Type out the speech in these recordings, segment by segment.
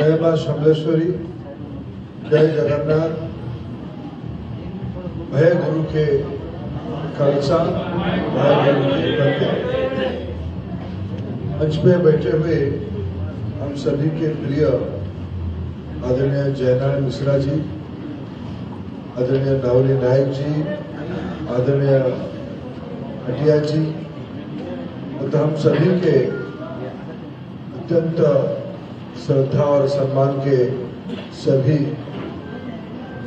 जय मां शमलेश्वरी, जय जगन्नाथ। भय गुरु के खालसा, भय गुरु के फतेह। मंच पे बैठे हुए हम सभी के प्रिय आदरणीय जयनारायण मिश्रा जी, आदरणीय नावली नायक जी, आदरणीय हटिया जी, तो हम सभी के अत्यंत श्रद्धा और सम्मान के सभी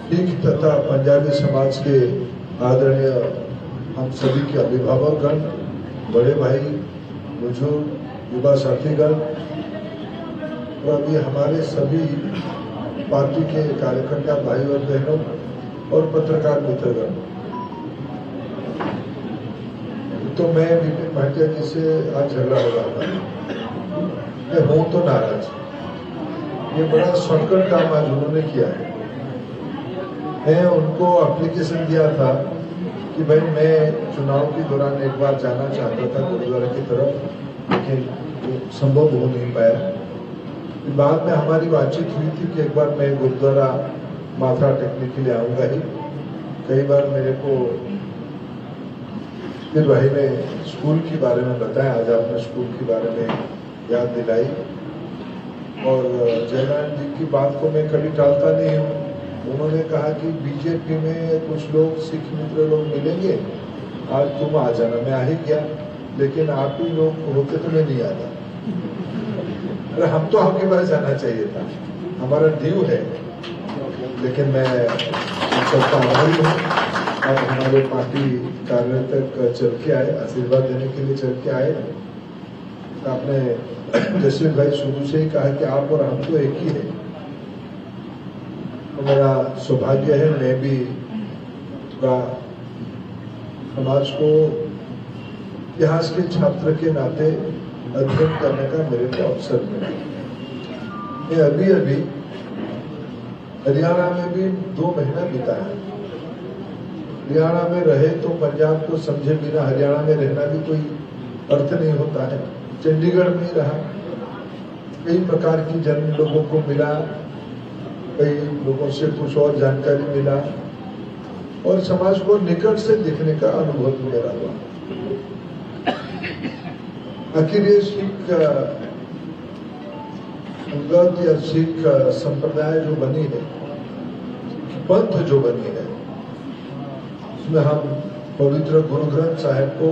सिख तथा पंजाबी समाज के आदरणीय हम सभी के अभिभावकगण, बड़े भाई, बुजुर्ग, युवा साथीगण और अभी हमारे सभी पार्टी के कार्यकर्ता भाई और बहनों और पत्रकार मित्रगण। तो मैं विपिन भाटिया जी से आज झगड़ा हो रहा था। मैं हूं तो नाराज। ये बड़ा शॉर्टकट काम आज उन्होंने किया है। मैं उनको एप्लीकेशन दिया था कि भाई मैं चुनाव के दौरान एक बार जाना चाहता था गुरुद्वारा की तरफ, लेकिन वो संभव हो नहीं पाया। बाद में हमारी बातचीत हुई थी कि एक बार मैं गुरुद्वारा माथा टेकने के लिए आऊंगा ही। कई बार मेरे को फिर भाई ने स्कूल के बारे में बताया, आज आपने स्कूल के बारे में याद दिलाई। और जयनारायण जी की बात को मैं कभी टालता नहीं हूँ। उन्होंने कहा कि बीजेपी में कुछ लोग सिख मित्र लोग मिलेंगे, आज तुम आ जाना। मैं आ ही गया, लेकिन आप ही लोग होते तो मैं नहीं आता। अरे हम तो आपके पास जाना चाहिए था, हमारा ड्यू है। लेकिन मैं सबका आभारी हूँ और हमारे पार्टी कार्यालय तक चल के आए, आशीर्वाद देने के लिए चल के आए। आपने जसवीर भाई शुरू से ही कहा कि आप और हम तो एक ही है। तो मेरा सौभाग्य है, मैं भी पूरा समाज को इतिहास के छात्र के नाते अध्ययन करने का मेरे को अवसर मिला। मैं अभी अभी हरियाणा में भी 2 महीना बिताया। हरियाणा में रहे तो पंजाब को समझे बिना हरियाणा में रहना भी कोई अर्थ नहीं होता है। चंडीगढ़ में रहा, कई प्रकार की जन लोगों को मिला, कई लोगों से कुछ और जानकारी मिला और समाज को निकट से देखने का अनुभव मेरा हुआ। आखिर ये सिख संगत या सिख संप्रदाय जो बनी है, पंथ जो बनी है, उसमें हम पवित्र गुरु ग्रंथ साहिब को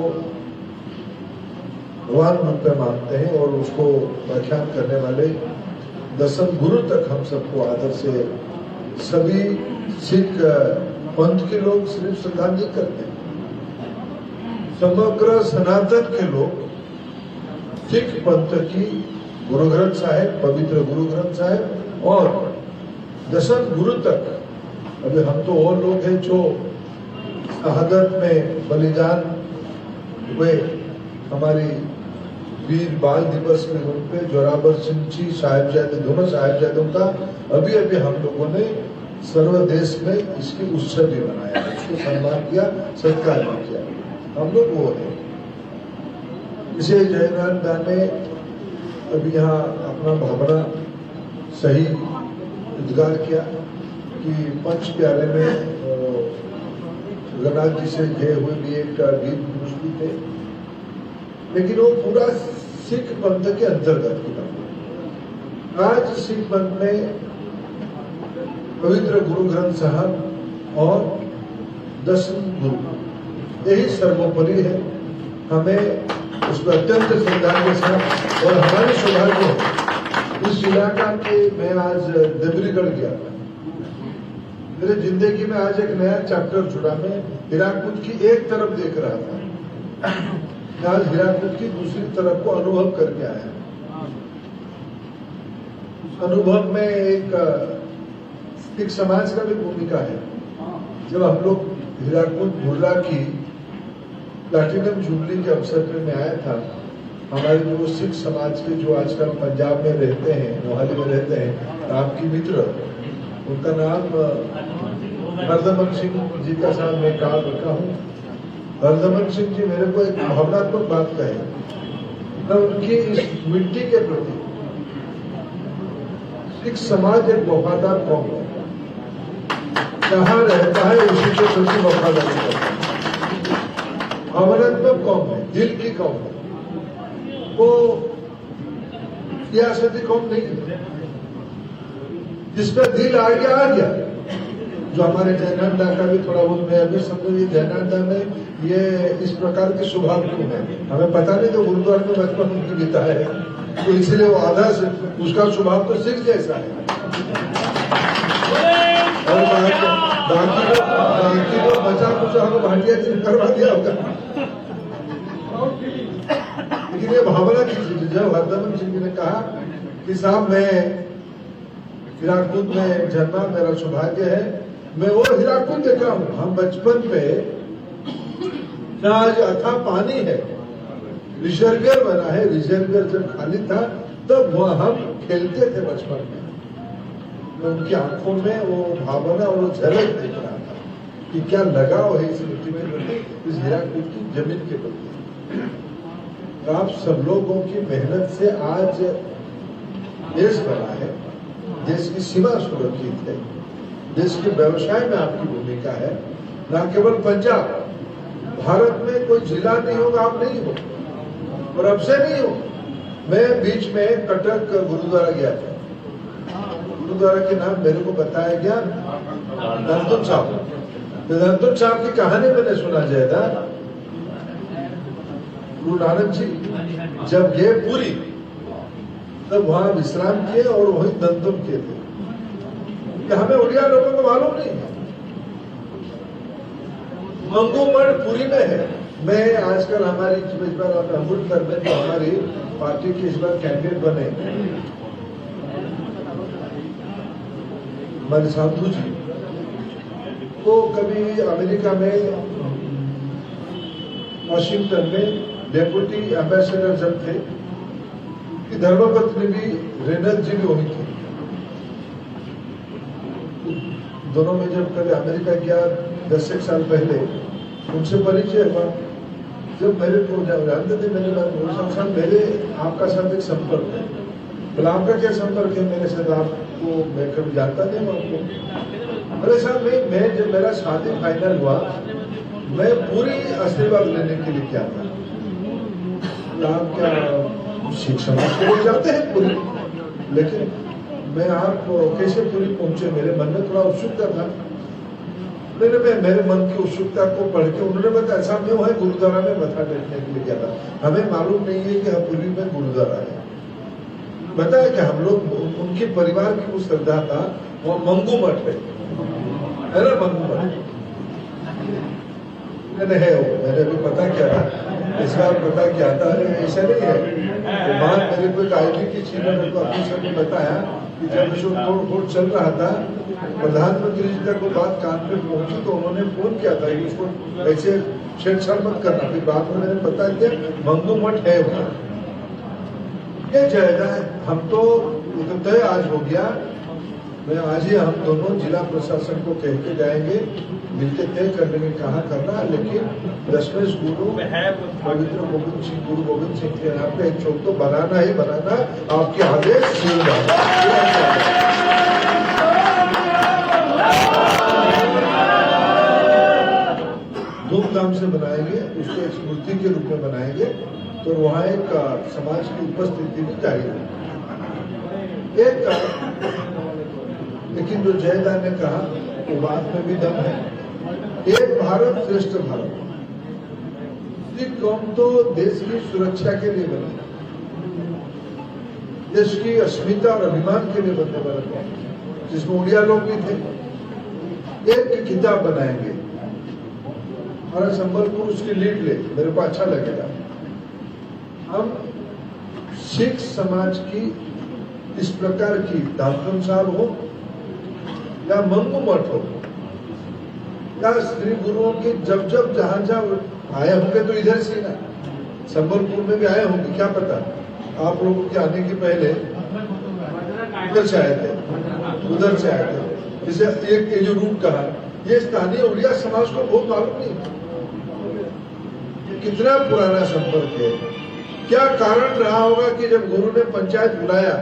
भगवान रूप में मानते हैं और उसको व्याख्यान करने वाले 10 गुरु तक हम सबको आदर से सभी सिख पंथ के लोग सिर्फ श्रद्धांजलि करते हैं। समग्र सनातन के लोग सिख पंथ की गुरु ग्रंथ साहिब, पवित्र गुरु ग्रंथ साहिब और 10 गुरु तक। अभी हम तो और लोग हैं जो शहादत में बलिदान हुए, हमारी वीर बाल दिवस के रूप में जोरावर सिंह जी साहिबजादे, दोनों साहिबजादों का अभी अभी हम लोगों ने सर्वदेश में इसकी उत्सव भी मनाया, उसको सम्मान किया, सत्कार भी किया। हम लोग वो है। इसे जयनारायण दा ने अभी यहाँ अपना भावना सही उद्गार किया कि पंच प्यारे में जगन्नाथ जी से गए हुए भी एक गीत मुश्किल थे, लेकिन वो पूरा सिख पंथ के अंतर्गत किया। आज सिख पंथ में पवित्र गुरु ग्रंथ साहब और 10 गुरु यही सर्वोपरि है। हमें उसमें अत्यंत श्रद्धा के साथ, और हमारे सौभाग्य है इस इलाका के, मैं आज देवरीगढ़ गया था। मेरे जिंदगी में आज एक नया चैप्टर जुड़ा। मैं हीराकुद की एक तरफ देख रहा था, आज हीराकुद की दूसरी तरफ को अनुभव करके आया। अनुभव में एक सिख समाज का भी भूमिका है। जब हम लोग हीराकुद बुर्रा की प्लैटिनम जुबली के अवसर पर मैं आया था, हमारे जो सिख समाज के जो आजकल पंजाब में रहते हैं, मोहाली में रहते हैं, आपकी मित्र, उनका नाम हरदमन सिंह जी का साथ मैं काम रखा हूँ। हरदमन सिंह जी मेरे को एक भावनात्मक बात कही, मैं उनकी इस मिट्टी के प्रति एक समाज एक वफादार कौम है, जहां रहता है उसी के प्रति वफादारी करता है। भावनात्मक कौम है, दिल की कौम है, वो सियासती कौम नहीं है। जिसका दिल आ गया। जो हमारे जयनांदा का भी थोड़ा बहुत मैं अभी समझू, ये जयनांदा में ये इस प्रकार के स्वभाव क्यों है, हमें पता नहीं। तो गुरुद्वारा में बचपन उनकी बीता है, तो इसलिए वो आधा से उसका स्वभाव तो सिख जैसा है। और बाकी तो बचा कुछ हमें भाटिया जी ने करवा दिया होगा। लेकिन ये भावना की चीज, जब हरदमन सिंह जी ने कहा कि साहब मैं हीराकुद में जन्मा, मेरा सौभाग्य है, मैं वो हीराकुद देखा हूं। हम बचपन पे आज अथा पानी है, रिजर्वियर बना है, रिजर्वियर जब खाली था तब वह हम खेलते थे बचपन में। तो उनकी आंखों में वो भावना और वो झलक दिख रहा था कि क्या लगाव है इस मिट्टी के प्रति, इस हीराकुद की जमीन के प्रति। तो आप सब लोगों की मेहनत से आज देश बना है, देश की सीमा सुरक्षित है, देश के व्यवसाय में आपकी भूमिका है। न केवल पंजाब, भारत में कोई जिला नहीं होगा आप नहीं हो, और अब से नहीं हो। मैं बीच में कटक गुरुद्वारा गया था, गुरुद्वारा के नाम मेरे को बताया गया धनतुन साहब। धनतुन साहब की कहानी मैंने सुना जाएगा। गुरु नानक जी जब गए पूरी, तब वहां विश्राम किए और वहीं दंतुम किए थे। हमें उड़िया लोगों को मालूम नहीं है। मंगूमठ पुरी में है। मैं आजकल हमारी इस बार अमृतसर में जो हमारी पार्टी के इस बार कैंडिडेट बने हमारे साधु जी, वो कभी अमेरिका में वाशिंगटन में डेप्यूटी एम्बेसडर जब थे, कि धर्मपत्नी भी रेनत जी भी वही थे। दोनों में जब कभी अमेरिका गया 10 साल पहले, उनसे परिचय हुआ। जब मेरे को जानते थे, मेरे साथ मेरे आपका साथ एक संपर्क है। बोला आपका क्या संपर्क है मेरे साथ? आपको मैं कभी जानता नहीं हूँ आपको। मेरे साथ मैं जब मेरा शादी फाइनल हुआ, मैं पूरी आशीर्वाद लेने के लिए क्या था। आप क्या सिख समाज के लिए जाते हैं पूरी, लेकिन मैं आप कैसे पूरी पहुंचे? मेरे मन में थोड़ा उत्सुकता था। मैंने मेरे मन की उत्सुकता को पढ़ के उन्होंने बताया साहब मैं वहाँ गुरुद्वारा में मत्था टेकने के लिए गया था। हमें मालूम नहीं है कि पुरी में गुरुद्वारा है। बताया कि हम लोग उनके परिवार की कुछ श्रद्धा था, वो मंगू मठ है ना, मंगू मठ है वो। मैंने अभी पता क्या था, इस बार पता क्या था, ऐसा नहीं है। तो बात मेरे को एक आईटी की चीज ने ऑफिसर ने बताया कि जब जो तोड़ चल रहा था, प्रधानमंत्री जी तक वो बात कान पे पहुंची, तो उन्होंने फोन किया था कि उसको ऐसे छेड़छाड़ मत करना। फिर बाद में मैंने पता किया मंगू मठ है वहाँ। ये जायदा है, हम तो तय आज हो गया। मैं आज ही हम दोनों जिला प्रशासन को कह के जाएंगे, मिलके तय कर लेंगे कहाँ करना। लेकिन दशमेश गुरु पवित्र गोविंद सिंह, गुरु गोविंद सिंह के नाम पे एक चौक तो बनाना ही बनाना। आपके आदेश धूमधाम से बनाएंगे, उसको एक स्मृति के रूप में बनाएंगे। तो वहाँ एक समाज की उपस्थिति भी जारी है। लेकिन जो जयदान ने कहा वो बात में भी दम है। एक भारत श्रेष्ठ भारत, सिख कौम तो देश की सुरक्षा के लिए बनी, देश की अस्मिता और अभिमान के लिए बनने वाला कौम, जिसमें उड़िया लोग भी थे। एक किताब बनाएंगे, हमारा संबलपुर उसकी लीड ले, मेरे को अच्छा लगेगा। हम सिख समाज की इस प्रकार की धामधूम साहब हो या मंगू मठ हो या श्री गुरुओं के जब जहां आए होंगे, तो इधर से ना संबलपुर में भी आए होंगे, क्या पता। आप लोगों के आने के पहले उधर से आए थे, उधर से आए थे। जैसे एक जो रूट कहा, ये स्थानीय उड़िया समाज को बहुत मालूम नहीं कितना पुराना संपर्क है। क्या कारण रहा होगा कि जब गुरु ने पंचायत बुलाया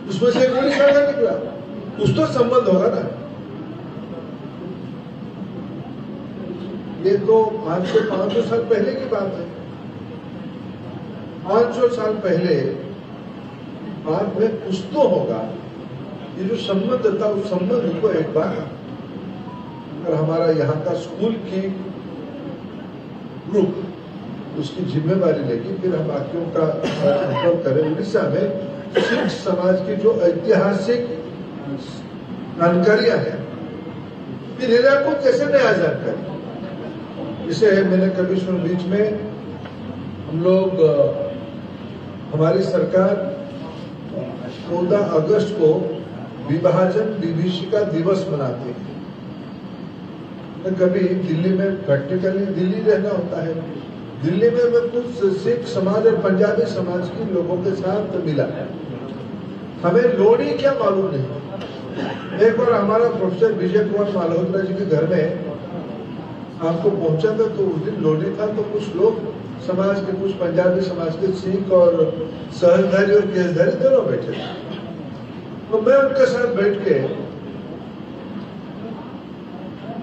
उसमें से एक उड़ीसा का निकला, कुछ तो संबंध होगा ना। ये तो 500 साल पहले की बात है। 500 साल पहले बाद में कुछ तो होगा। ये जो संबंध था उस संबंध को एक बार अगर हमारा यहाँ का स्कूल की ग्रुप उसकी जिम्मेवारी लेगी, फिर हम बाकियों का अनुभव करें। उड़ीसा में सिख समाज की जो ऐतिहासिक जानकारियां हैं, फिर को कैसे नया जानकारी, इसे मैंने कभी सुन। बीच में हम लोग हमारी सरकार 14 अगस्त को विभाजन विभीषिका दिवस मनाते हैं। कभी दिल्ली में प्रैक्टिकली दिल्ली रहना होता है। दिल्ली में मैं कुछ सिख समाज और पंजाबी समाज के लोगों के साथ मिला। हमें लोहड़ी क्या मालूम नहीं। एक बार हमारा प्रोफेसर विजय कुमार मालहोत्रा जी के घर में आपको पहुंचा था, तो उस दिन लोहड़ी था। तो कुछ लोग समाज के, कुछ पंजाबी समाज के सिख और सहजधारी और केसधारी दोनों बैठे थे। तो मैं उनके साथ बैठ के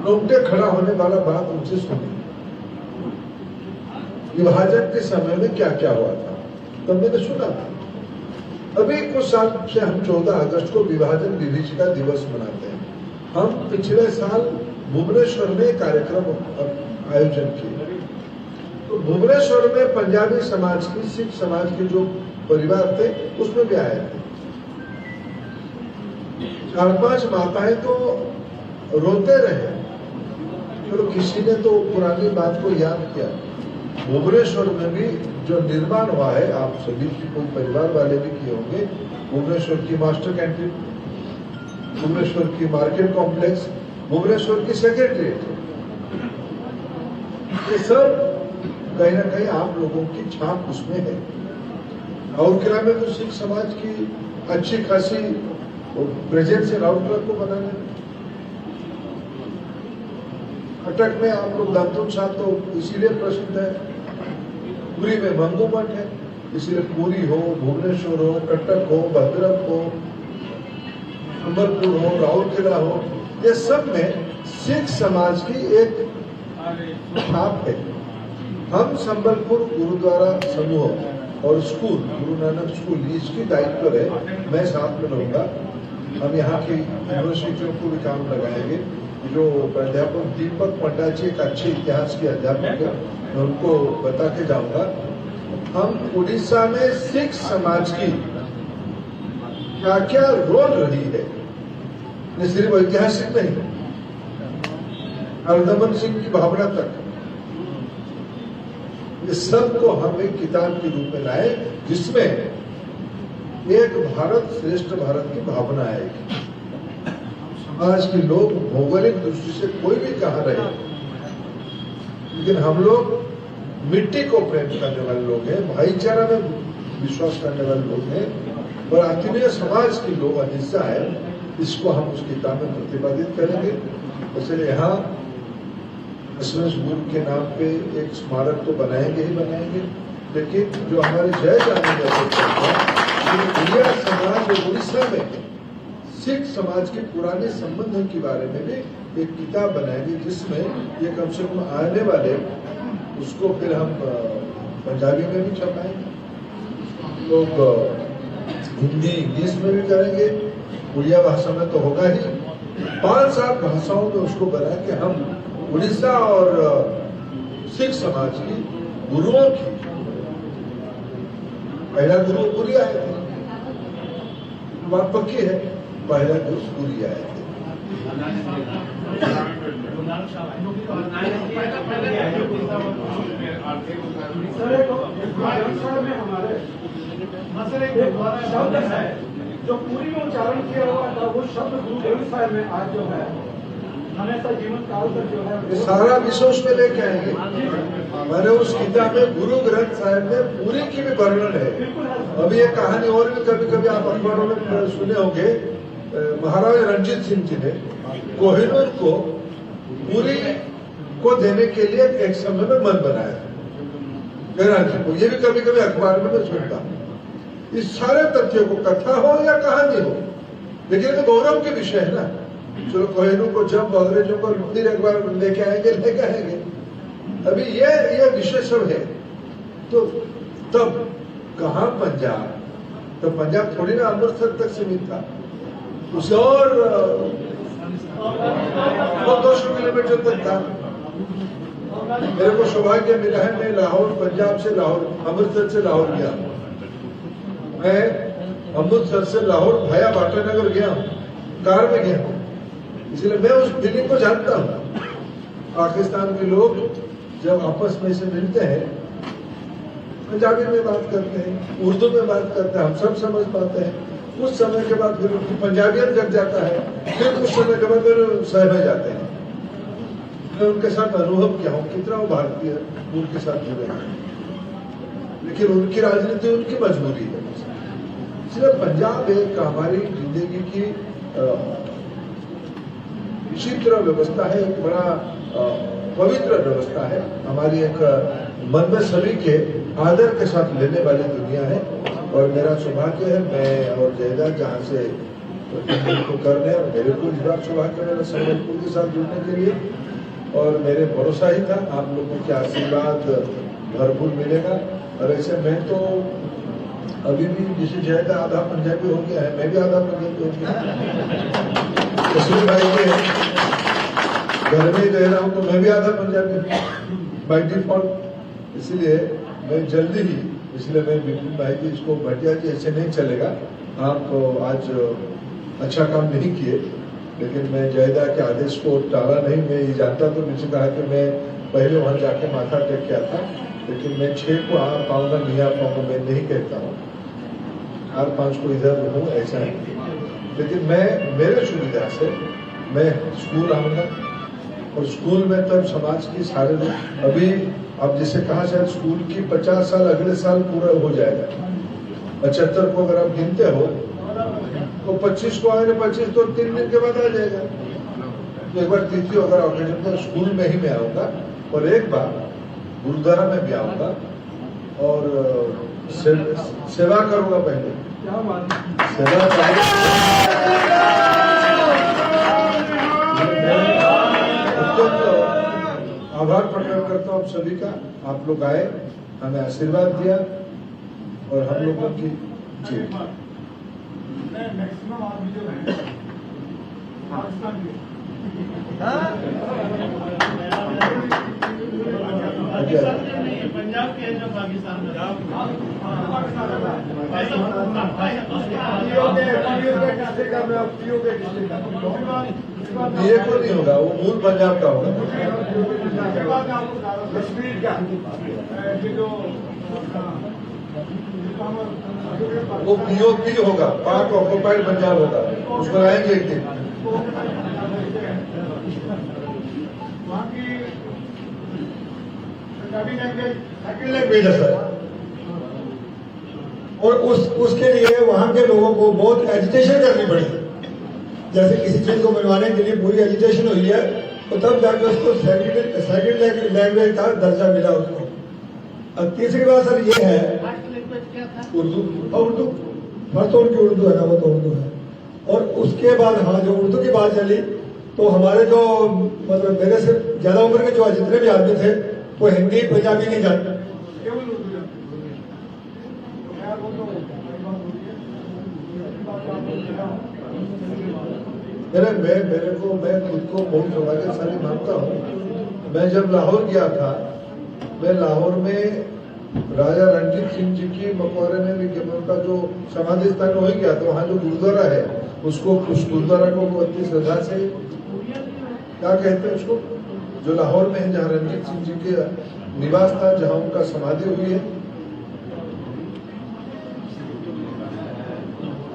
रोंगटे खड़ा होने वाला बात उनसे सुनी। विभाजन के समय में क्या क्या हुआ था, तब मैंने सुना था। अभी कुछ साल से हम 14 अगस्त को विभाजन विभीषिका दिवस मनाते हैं। हम पिछले साल भुवनेश्वर में कार्यक्रम आयोजन किए। तो भुवनेश्वर में पंजाबी समाज की, सिख समाज के जो परिवार थे उसमें भी आए थे। 4-5 माताएं तो रोते रहे। तो किसी ने तो पुरानी बात को याद किया। भुवनेश्वर में भी जो निर्माण हुआ है, आप सभी कोई परिवार वाले भी किए होंगे, भुवनेश्वर की मास्टर कैंटीन, भुवनेश्वर की मार्केट कॉम्प्लेक्स, भुवनेश्वर की सेक्रेटरीट, ये सब कहीं ना कहीं आप लोगों की छाप उसमें है। और किला में तो सिख समाज की अच्छी खासी प्रेजेंस है। राउरकेला को बनाने में, कटक में आप लोग दामोदर साहब तो इसीलिए प्रसिद्ध है। पुरी में मंगू मठ है, इसीलिए पुरी हो, भुवनेश्वर हो, कटक हो, भद्रक हो, संबलपुर हो, राउरकेला हो, ये सब में सिख समाज की एक छाप है। हम संबलपुर गुरुद्वारा समूह और स्कूल, गुरु नानक स्कूल, इसकी दायित्व है, मैं साथ में रहूंगा। हम यहाँ की यूनिवर्सिटियों को भी काम लगाएंगे। जो प्राध्यापक दीपक पंडा जी एक अच्छे इतिहास के अध्यापक है, मैं उनको बता के जाऊंगा। हम उड़ीसा में सिख समाज की क्या क्या रोल रही है, ये सिर्फ ऐतिहासिक नहीं, हरदमन सिंह की भावना तक, इस सब को हम एक किताब के रूप में लाए, जिसमें एक भारत श्रेष्ठ भारत की भावना आएगी। आज के लोग भौगोलिक दृष्टि से कोई भी कहाँ रहे, लेकिन हम लोग मिट्टी को प्रेम करने वाले लोग हैं, भाईचारा में विश्वास करने वाले लोग हैं, और आत्मीय समाज के लोग हिस्सा है। इसको हम उस किताब में प्रतिपादित करेंगे। इसलिए यहाँ एसएमएस गुरु के नाम पे एक स्मारक तो बनाएंगे ही बनाएंगे, लेकिन जो हमारे जय जाने इंडिया समाज और उड़ीसा में सिख समाज के पुराने संबंधों के बारे में भी एक किताब बनाएंगे, जिसमें ये कम से कम आने वाले, उसको फिर हम पंजाबी में भी छपाएंगे, लोग हिंदी इंग्लिश में भी करेंगे, उड़िया भाषा में तो होगा ही। 5-7 भाषाओं में उसको बना के हम उड़ीसा और सिख समाज की गुरुओं की, पहला गुरु पुरी आए थे, बात पक्की है, पहला गुरु पुरी आए थे। शब्द है जो पूरी में उच्चारण किया हुआ था, वो शब्द गुरु ग्रंथ साहिब में आज जो है हमेशा जीवन काल तक जो है सारा विषय उसमें लेके आएंगे। मैंने उस किताब में गुरु ग्रंथ साहिब में पूरी की भी वर्णन है। अभी एक कहानी और भी कभी कभी आप अखबारों में सुने होंगे, महाराज रणजीत सिंह जी ने कोहिनूर को पूरी को देने के लिए एक समय में मन बनाया। ये भी कभी कभी अखबार में मैं सुनता हूँ। इस सारे तथ्यों को कथा हो या कहानी हो, लेकिन ये गौरव के विषय है ना। चलो कोहिनूर को जब अंग्रेजों को फिर एक बार लेके आएंगे। अभी ये विषय सब है। तो तब कहाँ पंजाब, तो पंजाब थोड़ी ना अमृतसर तक सीमित था, उसे और 200 किलोमीटर तक था। मेरे को सौभाग्य मिला है, मैं लाहौर, पंजाब से लाहौर, अमृतसर से लाहौर गया। मैं अमृतसर से लाहौर भाया बाटानगर गया हूँ, कार में गया हूँ, इसलिए मैं उस फीलिंग को जानता हूँ। पाकिस्तान के लोग जब आपस में से मिलते हैं, पंजाबी में बात करते हैं, उर्दू में बात करते हैं, हम सब समझ पाते हैं। कुछ समय के बाद फिर उनकी पंजाबियत जग जाता है, फिर कुछ समय के बाद फिर सहम जाते हैं। मैं उनके साथ अनुभव किया हूँ कितना वो भारतीय उनके साथ जुड़े हैं, लेकिन उनकी राजनीति उनकी मजबूरी है। इसलिए पंजाब एक हमारी जिंदगी की विचित्र व्यवस्था है, एक बड़ा पवित्र व्यवस्था है, हमारी एक मन में सभी के आदर के साथ लेने वाली दुनिया है। और मेरा सौभाग्य है, मैं और जयदाद जहाँ से को करने, और मेरे को इस बार सौभाग्य मेरा संबलपुर के साथ जुड़ने के लिए, और मेरे भरोसा ही था आप लोगों के आशीर्वाद भरपूर मिलेगा। और ऐसे मैं तो अभी भी जिसे जयदा आधा पंजाबी हो गया है, मैं भी आधा पंजाबी हो गया। कसूर भाई के घर में रह रहा हूँ तो मैं भी आधा पंजाबी बाई डिफॉल्ट, इसलिए मैं जल्दी ही, इसलिए मैं विपिन भाई जी, इसको भटिया जी ऐसे नहीं चलेगा, आप आज अच्छा काम नहीं किए, लेकिन मैं जयदा के आदेश को टाला नहीं। मैं ये जानता तो मुझे कहा कि मैं पहले वहाँ जाके माथा टेक के आता, लेकिन मैं 6 को आ पाऊंगा नहीं आ पाऊंगा मैं नहीं कहता हूँ, 4-5 को इधर हूँ ऐसा है। लेकिन मैं मेरे सुविधा से मैं स्कूल आऊँगा, और स्कूल में तब समाज की सारे लोग, अभी अब जैसे कहा शायद स्कूल की 50 साल अगले साल पूरा हो जाएगा। 75 को अगर आप गिनते हो तो 25 को आए, 25 तो 3 दिन के बाद आ जाएगा। तो एक बार तिथि अगर ऑकेजन पर स्कूल में ही मैं आऊंगा, और एक बार गुरुद्वारा में भी आऊंगा और सेवा करूंगा। पहले सेवा आभार प्रकट करता हूँ आप सभी का, आप लोग आए, हमें आशीर्वाद दिया, और हम लोगों की जी मैक्सिमम आदमी जो है पाकिस्तान के पंजाब के जो पाकिस्तान में ये को नहीं होगा, वो मूल पंजाब का होगा। कश्मीर का जो वो पीओपी होगा, पाक ऑक्युपाइड पंजाब होगा, उसको आएंगे एक दिन। वहाँ की पंजाबी लैंग्वेज है सर, और उसके लिए वहाँ के लोगों को बहुत एजिटेशन करनी पड़ी। जैसे किसी चीज को बनवाने के लिए पूरी एजिटेशन हुई है, तो तब जाके उसको सेकंड लैंग्वेज का दर्जा मिला उसको। अब तीसरी बात सर ये है, उर्दू फर्स्ट तो उनकी उर्दू है ना, वो तो उर्दू है। और उसके बाद हाँ, जो उर्दू की बात चली, तो हमारे जो मतलब मेरे से ज्यादा उम्र के जो जितने भी आदमी थे, वो हिंदी पंजाबी नहीं जानते, केवल उर्दू जानते। मैं खुद को बहुत सौभाग्यशाली मानता हूँ। मैं जब लाहौर गया था, मैं लाहौर में राजा रणजीत सिंह जी की मकबरे में भी उनका जो समाधि स्थान हो गया, तो वहाँ जो गुरुद्वारा है, उसको उस गुरुद्वारा को इतनी श्रद्धा से क्या कहते हैं उसको, जो लाहौर में है, जहाँ रणजीत सिंह जी के निवास था, जहाँ उनका समाधि हुई है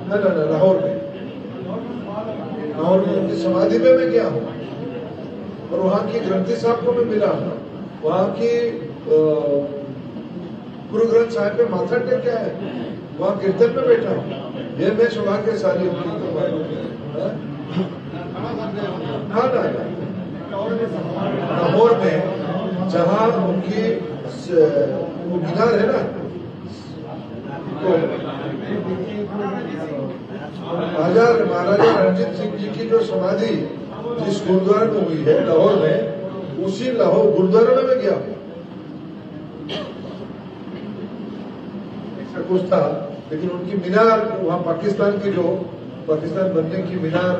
ना लाहौर में उनकी समाधि में मैं गया हूँ, और वहाँ की ग्रंथी साहब को मैं मिला हूँ, वहाँ की गुरु ग्रंथ साहिब पे माथा टेक क्या है, वहाँ कीर्तन में बैठा हूँ। ये मैं सौभाग्यशाली हूँ। लाहौर में जहाँ उनकी वो मीनार है ना, तो महाराजा महाराजा रणजीत सिंह जी की जो समाधि जिस गुरुद्वारा में हुई है लाहौर में, उसी लाहौर गुरुद्वारा में मैं गया हूं। ऐसा कुछ था, लेकिन उनकी मीनार वहां पाकिस्तान की जो पाकिस्तान बनने की मीनार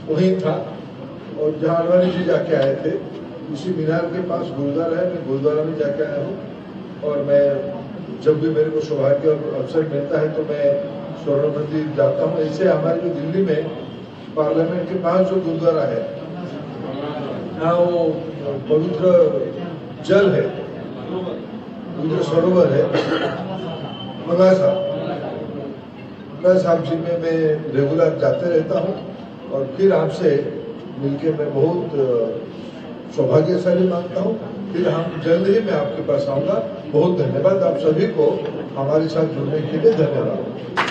वहीं था, और जहां अडवाणी जी जाके आए थे उसी मीनार के पास गुरुद्वारा है। मैं गुरुद्वारा में जाके आया हूँ, और मैं जब भी मेरे को सौभाग्य और अवसर मिलता है तो मैं स्वर्ण मंदिर जाता हूँ। ऐसे हमारे जो दिल्ली में पार्लियामेंट के पास जो गुरुद्वारा है, यहाँ वो पवित्र जल है, पवित्र सरोवर है, मंगा साहब जी में मैं रेगुलर जाते रहता हूँ, और फिर आपसे मिलके मैं बहुत सौभाग्यशाली मानता हूँ। फिर हम जल्द ही मैं आपके पास आऊंगा। बहुत धन्यवाद आप सभी को हमारे साथ जुड़ने के लिए। धन्यवाद।